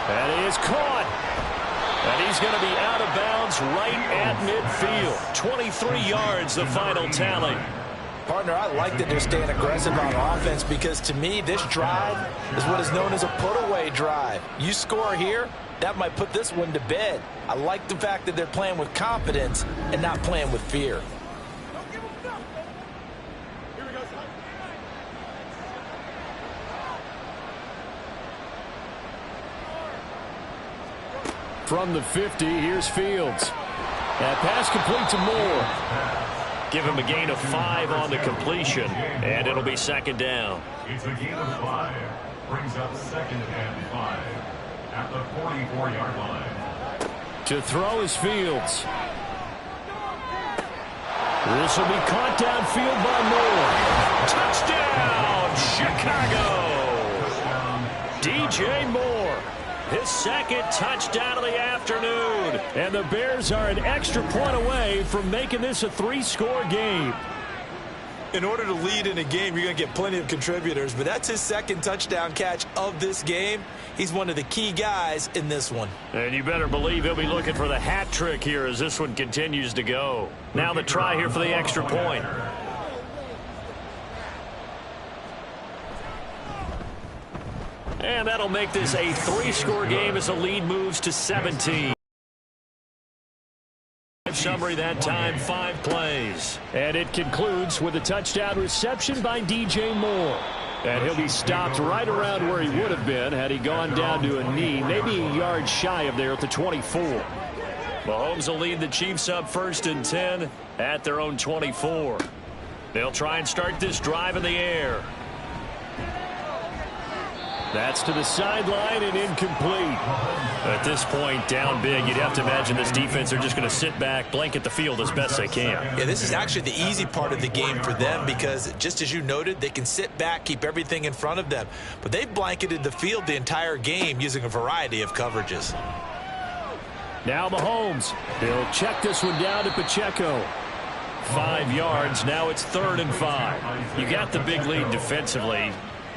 And he is caught. And he's going to be out of bounds right at midfield. 23 yards, the final tally. Partner, I like that they're staying aggressive on offense because to me, this drive is what is known as a put-away drive. You score here, that might put this one to bed. I like the fact that they're playing with confidence and not playing with fear. From the 50, here's Fields. That pass complete to Moore. Give him a gain of 5 on the completion, and it'll be second down. It's a gain of 5. Brings up 2nd and 5 at the 44-yard line. To throw is Fields. This will be caught downfield by Moore. Touchdown, Chicago! DJ Moore. His second touchdown of the afternoon. And the Bears are an extra point away from making this a 3-score game. In order to lead in a game, you're going to get plenty of contributors, but that's his second touchdown catch of this game. He's one of the key guys in this one. And you better believe he'll be looking for the hat trick here as this one continues to go. Now the try here for the extra point. And that'll make this a 3-score game as the lead moves to 17. Summary that time, 5 plays. And it concludes with a touchdown reception by DJ Moore. And he'll be stopped right around where he would have been had he gone down to a knee, maybe a yard shy of there at the 24. Mahomes will lead the Chiefs up 1st and 10 at their own 24. They'll try and start this drive in the air. That's to the sideline and incomplete. At this point, down big, you'd have to imagine this defense are just going to sit back, blanket the field as best they can. Yeah, this is actually the easy part of the game for them because, just as you noted, they can sit back, keep everything in front of them. But they've blanketed the field the entire game using a variety of coverages. Now Mahomes. He'll check this one down to Pacheco. 5 yards. Now it's 3rd and 5. You got the big lead defensively.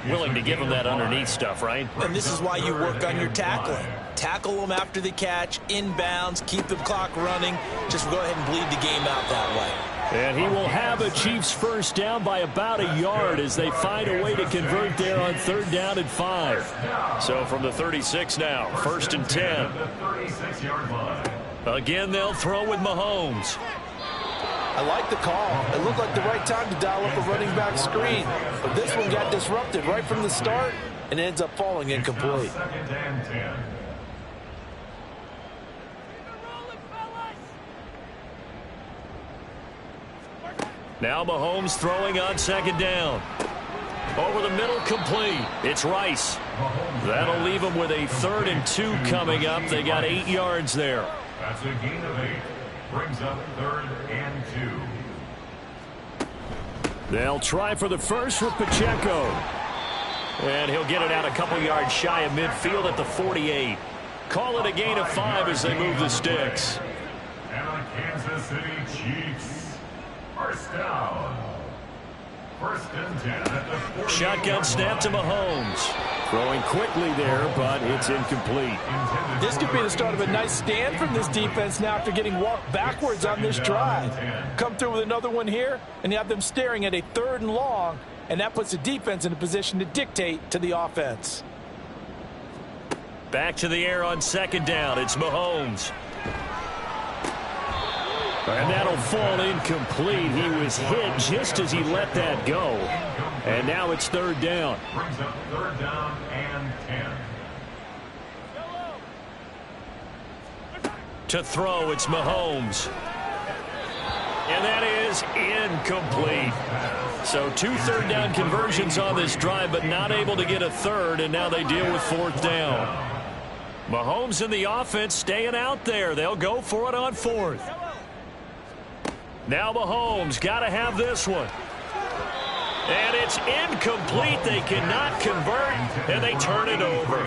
Willing to give them that underneath stuff, right? And this is why you work on your tackling. Tackle them after the catch, inbounds, keep the clock running. Just go ahead and bleed the game out that way. And he will have a Chiefs first down by about a yard as they find a way to convert there on 3rd down and 5. So from the 36 now, 1st and 10. Again, they'll throw with Mahomes. I like the call. It looked like the right time to dial up a running back screen. But this one got disrupted right from the start and ends up falling incomplete. Now Mahomes throwing on 2nd down. Over the middle, complete. It's Rice. That'll leave them with a 3rd and 2 coming up. They got 8 yards there. That's a gain of 8. Brings up 3rd and 2. They'll try for the first with Pacheco. And he'll get it out a couple yards shy of midfield at the 48. Call it a gain of 5 as they move the sticks. And the Kansas City Chiefs. First down. 1st and 10 at the 40. Shotgun snap to Mahomes. Throwing quickly there, but it's incomplete. This could be the start of a nice stand from this defense now after getting walked backwards on this drive. Come through with another one here, and you have them staring at a 3rd and long, and that puts the defense in a position to dictate to the offense. Back to the air on 2nd down. It's Mahomes. And that'll fall incomplete. He was hit just as he let that go. And now it's 3rd down. Brings up 3rd down and 10. To throw, it's Mahomes. And that is incomplete. So 2 3rd down conversions on this drive, but not able to get a 3rd, and now they deal with 4th down. Mahomes and the offense staying out there. They'll go for it on 4th. Now Mahomes got to have this one. And it's incomplete. They cannot convert, and they turn it over.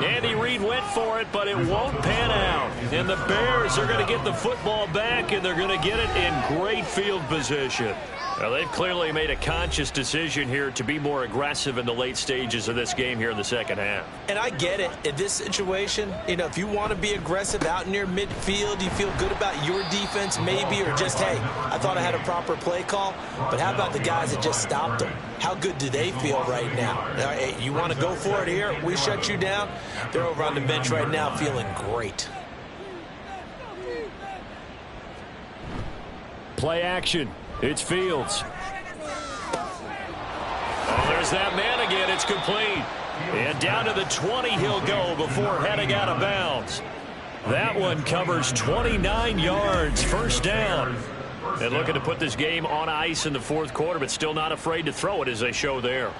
Andy Reid went for it, but it won't pan out. And the Bears are going to get the football back, and they're going to get it in great field position. Well, they've clearly made a conscious decision here to be more aggressive in the late stages of this game here in the second half. And I get it. In this situation, if you want to be aggressive out near midfield, you feel good about your defense maybe, or just, hey, I thought I had a proper play call. But how about the guys that just stopped them? How good do they feel right now? Hey, you want to go for it here? We shut you down. They're over on the bench right now feeling great. Play action. It's Fields. Oh, there's that man again. It's complete. And down to the 20 he'll go before heading out of bounds. That one covers 29 yards. First down. And looking to put this game on ice in the fourth quarter, but still not afraid to throw it as they show there.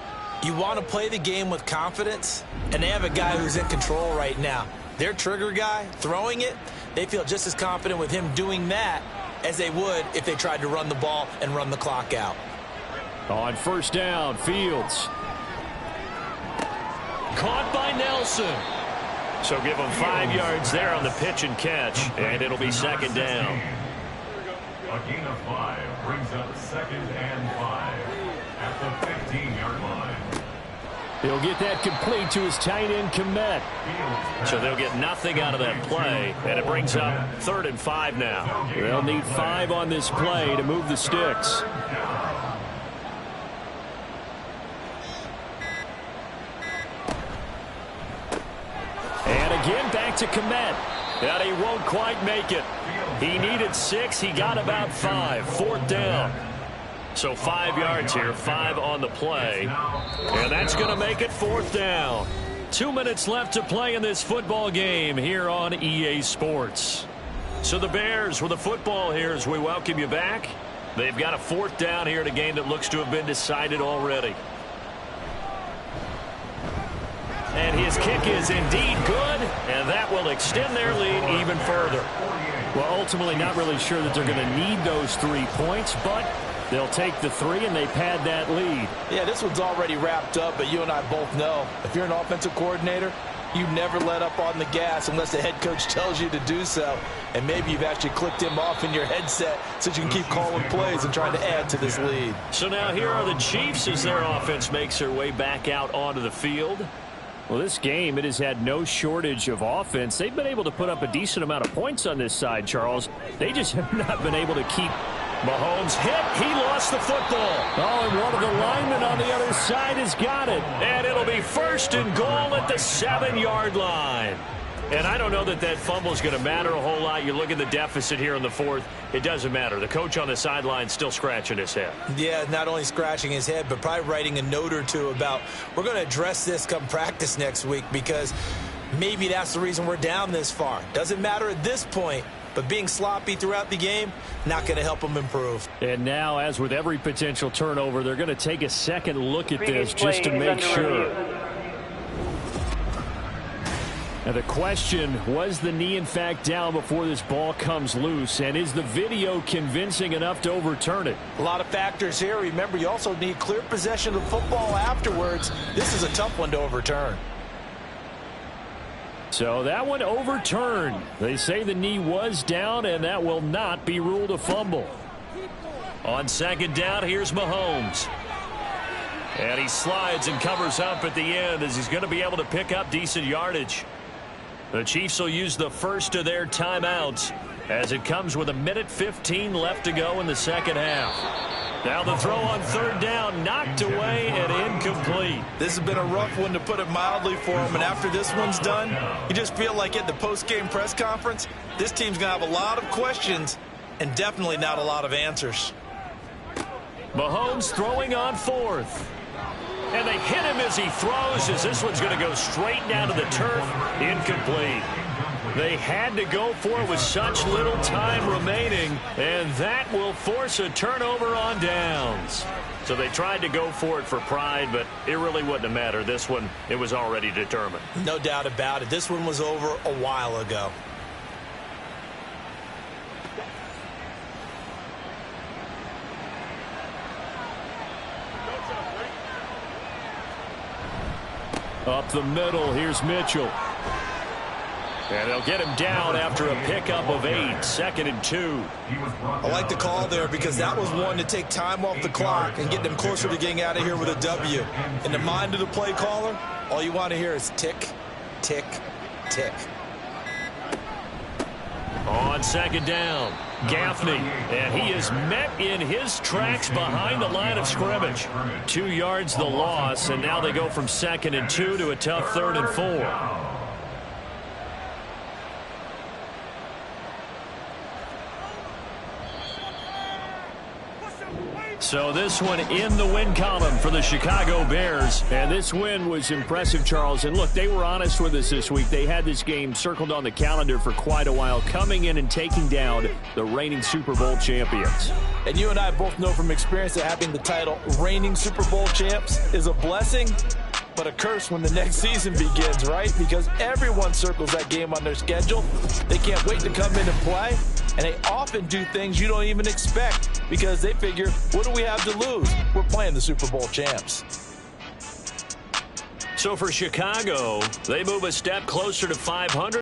You want to play the game with confidence, and they have a guy who's in control right now. Their trigger guy, throwing it, they feel just as confident with him doing that as they would if they tried to run the ball and run the clock out. On first down, Fields. Caught by Nelson. So give him 5 yards there on the pitch and catch, and it'll be second down. A gain of 5 brings up 2nd and 5 at the 15-yard line. He'll get that complete to his tight end, Kmet. So they'll get nothing out of that play, and it brings up 3rd and 5 now. They'll need 5 on this play to move the sticks. And again, back to Kmet. And he won't quite make it. He needed 6. He got about 5. 4th down. So 5 yards here, 5 on the play. And that's going to make it 4th down. 2 minutes left to play in this football game here on EA Sports. So the Bears with the football here as we welcome you back. They've got a 4th down here in a game that looks to have been decided already. And his kick is indeed good, and that will extend their lead even further. Well, ultimately not really sure that they're going to need those 3 points, but they'll take the 3 and they pad that lead. Yeah, this one's already wrapped up, but you and I both know if you're an offensive coordinator, you never let up on the gas unless the head coach tells you to do so. And maybe you've actually clicked him off in your headset so you can keep calling plays and trying to add to this lead. So now here are the Chiefs as their offense makes their way back out onto the field. Well, this game, it has had no shortage of offense. They've been able to put up a decent amount of points on this side, Charles. They just have not been able to keep Mahomes hit. He lost the football. Oh, and one of the linemen on the other side has got it. And it'll be 1st and goal at the 7-yard line. And I don't know that that fumble is going to matter a whole lot. You look at the deficit here in the 4th. It doesn't matter. The coach on the sideline still scratching his head. Yeah, not only scratching his head, but probably writing a note or two about we're going to address this come practice next week because maybe that's the reason we're down this far. Doesn't matter at this point, but being sloppy throughout the game, not going to help them improve. And now, as with every potential turnover, they're going to take a second look at this just to make sure. Now the question, was the knee in fact down before this ball comes loose, and is the video convincing enough to overturn it? A lot of factors here. Remember, you also need clear possession of football afterwards. This is a tough one to overturn. So that one overturned. They say the knee was down, and that will not be ruled a fumble. On 2nd down, here's Mahomes. And he slides and covers up at the end as he's going to be able to pick up decent yardage. The Chiefs will use the first of their timeouts as it comes with 1:15 left to go in the second half. Now the throw on 3rd down, knocked away and incomplete. This has been a rough one, to put it mildly, for him. And after this one's done, you just feel like at the post-game press conference, this team's going to have a lot of questions and definitely not a lot of answers. Mahomes throwing on 4th. And they hit him as he throws, as this one's going to go straight down to the turf. Incomplete. They had to go for it with such little time remaining, and that will force a turnover on downs. So they tried to go for it for pride, but it really wouldn't have mattered. This one, it was already determined. No doubt about it. This one was over a while ago. Up the middle, here's Mitchell. And they'll get him down after a pickup of 8, 2nd and 2. I like the call there because that was one to take time off the clock and get them closer to getting out of here with a W. In the mind of the play caller, all you want to hear is tick, tick, tick. On 2nd down, Gaffney, and he is met in his tracks behind the line of scrimmage. 2 yards the loss, and now they go from 2nd and 2 to a tough 3rd and 4. So this one in the win column for the Chicago Bears. And this win was impressive, Charles. And look, they were honest with us this week. They had this game circled on the calendar for quite a while, coming in and taking down the reigning Super Bowl champions. And you and I both know from experience that having the title reigning Super Bowl champs is a blessing, but a curse when the next season begins, right? Because everyone circles that game on their schedule. They can't wait to come in and play. And they often do things you don't even expect because they figure, what do we have to lose? We're playing the Super Bowl champs. So for Chicago, they move a step closer to 500.